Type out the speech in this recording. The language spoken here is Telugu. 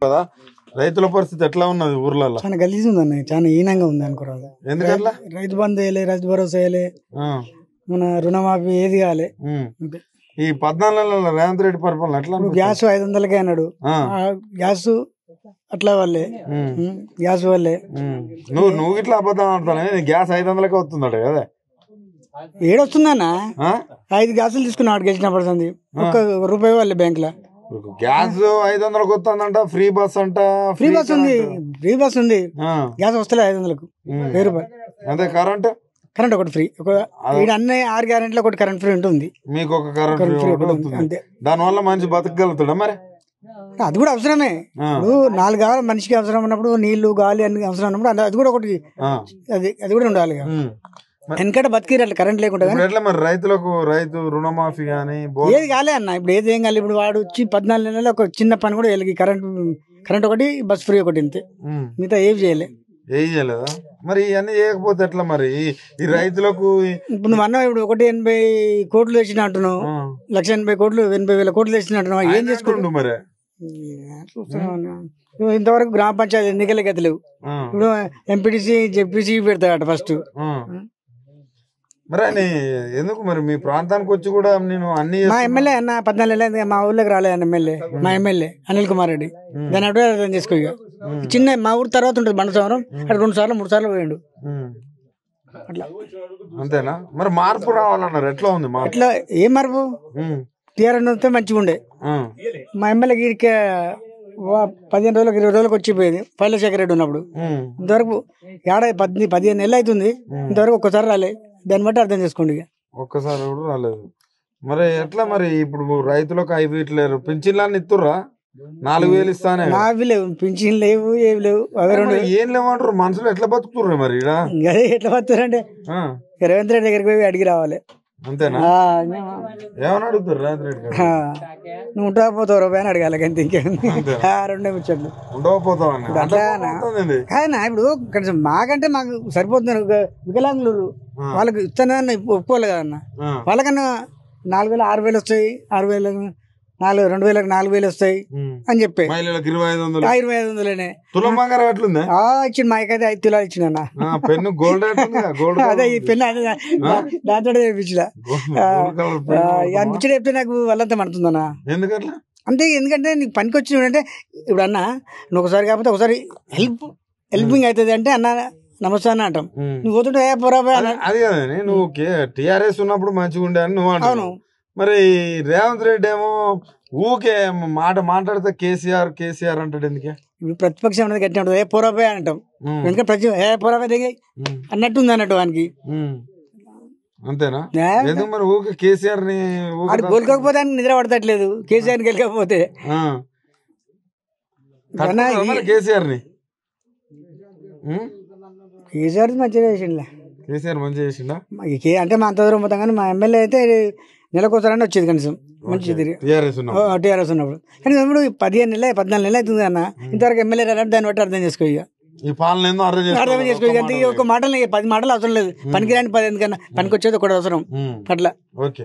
కదా రైతుల పరిస్థితి ఎట్లా ఉన్నది ఊర్లలో? చాలా గలీజ్ ఉందన్న, చాలా హీనంగా ఉంది అనుకోరాదు. ఎందుకట్లా? రైతు బంధు వేయలే, రైతు భరోసా వేయలే, మన రుణమాఫీ ఏది కాలే. ఈ 14 రేవంత్ రెడ్డి పరిపాలన ఎట్లా? గ్యాస్ 500కే అన్నాడు. గ్యాస్ అట్లా వాళ్ళే గ్యాస్ వాళ్ళే. నువ్వు ఇట్లా అబద్ధం ఆడుతానే, గ్యాస్ 500కే వస్తుందట కదా? ఏడొస్తుందన్న, 5 గ్యాసులు తీసుకున్నాడు గెలిచినప్పుడు ₹1 వాళ్ళే బ్యాంక్ లో. గ్యాస్ 500కి వస్తుందంట, ఫ్రీ బస్ అంట. ఫ్రీ బస్ ఉంది, ఫ్రీ బస్ ఉంది. గ్యాస్ వస్తలే 500కు, ₹1000. అదే కరెంట్ ఒకటి ఫ్రీ. అన్ని 6 గ్యారెంటీలో ఒకటి కరెంట్ ఫ్రీ ఉంటుంది. మీకు ఒక కరెంట్ ఫ్రీ అంతే. దాని వల్ల మంచి బతకగలుగుతాడా మరి? అది కూడా అవసరమే. ఇప్పుడు 4 కావాలి మనిషికి, అవసరం ఉన్నప్పుడు నీళ్లు గాలి అన్ని అవసరం ఉన్నప్పుడు అది కూడా ఒకటి, అది కూడా ఉండాలి. వెనకట బతికిరు అట్లా కరెంట్ లేకుండా. ఎట్లా మరి రైతులకు రైతు రుణమాఫీ గానీ ఏది కాలే అన్న, ఇప్పుడు ఏది ఏం కాలే. ఇప్పుడు వాడు వచ్చి 14 నెలలు ఒక చిన్న పని కూడా వెళ్ళి కరెంట్ ఒకటి, బస్ ఫ్రీ ఒకటి, ఇంతే. మిగతా ఏం చేయలే. ఏం చేయలేదా మరి? ఇవన్నీ చేయకపోతే ఎట్లా మరి ఈ రైతులకు? ఇప్పుడు నువ్వు అన్నావు, ఇప్పుడు 180 కోట్లు తెచ్చిన అంటున్నావు, 1,80,000 కోట్లు, 80,000 కోట్లు తెచ్చిన అంటున్నావు. ఏం చేసుకుంటు మరి? ఇంతవరకు గ్రామ పంచాయతీ ఎన్నికలే గతి లేవు. ఇప్పుడు ఎంపీటీసీ జెడ్పీసీ పెడతాడట ఫస్ట్. మరి ఆయన ఎందుకు మరి మీ ప్రాంతానికి వచ్చి కూడా నేను అన్ని? మా ఎమ్మెల్యే అన్న 14 నెలలు మా ఊళ్ళోకి రాలేదన్న ఎమ్మెల్యే, మా ఎమ్మెల్యే అనిల్ కుమార్ రెడ్డి. దాని అటు అర్థం చేసుకో. ఇక చిన్న మా ఊరు తర్వాత ఉంటుంది బండ సంవరం, అక్కడ 2 సార్లు 3 సార్లు పోయిండు అట్లా. అంతేనా? మరి మార్పు రావాలన్నారు, ఎట్లా ఉంది? ఎట్లా ఏం మార్పు? టీఆర్ఎస్ వస్తే మంచిగా ఉండే. మా ఎమ్మెల్యేకి 15 రోజులకు 20 రోజులకు వచ్చిపోయేది పైలశేఖర్ రెడ్డి ఉన్నప్పుడు. ఇంతవరకు 15 నెలలు అవుతుంది, ఇంతవరకు ఒక్కసారి రాలే. దాన్ని బట్టి అర్థం చేసుకోండి. ఇక ఒక్కసారి కూడా రాలేదు. మరి ఎట్లా మరి? ఇప్పుడు రైతులకు 5 ఇట్లేరు, పింఛన్లన్నీ ఇస్తుర్రా? 4,000 ఇస్తానే. అవి లేవు, పింఛన్ లేవు, ఏవి లేవు. ఏం లేవంటారు మనుషులు, ఎట్లా బతుకుతుర్రా మరి? ఎట్లా బతుకుతారంటే రేవంత్ రెడ్డి దగ్గరికి పోయి అడిగి రావాలి. అంతేనా? ఏమని అడుగుతారు రేవంత్ రెడ్డి? నువ్వు ఉండకపోతావు రూపాయని అడగాలి అంతే. ఇంకేం 2 ముచ్చట్లు కాదన్నా. ఇప్పుడు కొంచెం మాకంటే మాకు సరిపోతున్నారు వికలాంగులు, వాళ్ళకి ఇస్తానని ఒప్పుకోవాలి కదన్న. వాళ్ళకన్నా 4,000 6,000 వస్తాయి, 6,000 2,000 4,000 వస్తాయి అని చెప్పి 25,000 ఇచ్చిండు. మాకైతే 5 తులాలు ఇచ్చిన అదే ఈ పెన్ను, అదే దాంతో తెప్పించిన. అనిపించడం చెప్తే నాకు వాళ్ళంతా మండుతుందన్నా. అంతే. ఎందుకంటే నీకు పనికి వచ్చిన అంటే ఇప్పుడు అన్న నువ్వు ఒకసారి కాకపోతే ఒకసారి హెల్పింగ్ అవుతుంది అంటే అన్న నమస్తే అని అంటాం. నువ్వు పోతుంటే పోరాబోయే అది కదండి. నువ్వు టీఆర్ఎస్ ఉన్నప్పుడు మంచిగా ఉండే అని నువ్వు అంటావు. మరి రేవంత్ రెడ్డి ఏమో ఊకే మాట్లాడితే కేసీఆర్ అంటాడు. ఎందుకే? ఇప్పుడు ప్రతిపక్షం అనేది గట్టి ఉంటుంది, పోరాబోయే అంటాం. ఎందుకంటే పోరాబోయే దిగాయి అన్నట్టుంది అన్నట్టు వానికి. అంతేనా? ఎందుకు మరి ఊకే కేసీఆర్ ని గెలకపోతే ఆయన నిద్ర పడతట్లేదు. కేసీఆర్ గెలకపోతే కేసీఆర్ మంచిగా చేసిండే. కేసీఆర్ మంచిగా చేసిండా అంటే మా అంత దూరం పోతాం, కానీ మా ఎమ్మెల్యే అయితే నెలకోసారని వచ్చేది కనీసం. మంచి టీఆర్ఎస్ ఉన్నప్పుడు. కానీ ఇప్పుడు 15 నెలలు 14 నెలలు అవుతుంది అన్న, ఇంతవరకు ఎమ్మెల్యే రాలంటే దాన్ని బట్టి అర్థం చేసుకో. ఇక ఈ పాలన అర్థం చేసుకో. ఇక ఒక మాటలు 10 మాటలు అవసరం లేదు. పనికిరాని 10 ఎందుకన్నా, పనికి వచ్చేది ఒకటి అవసరం అట్లా. ఓకే.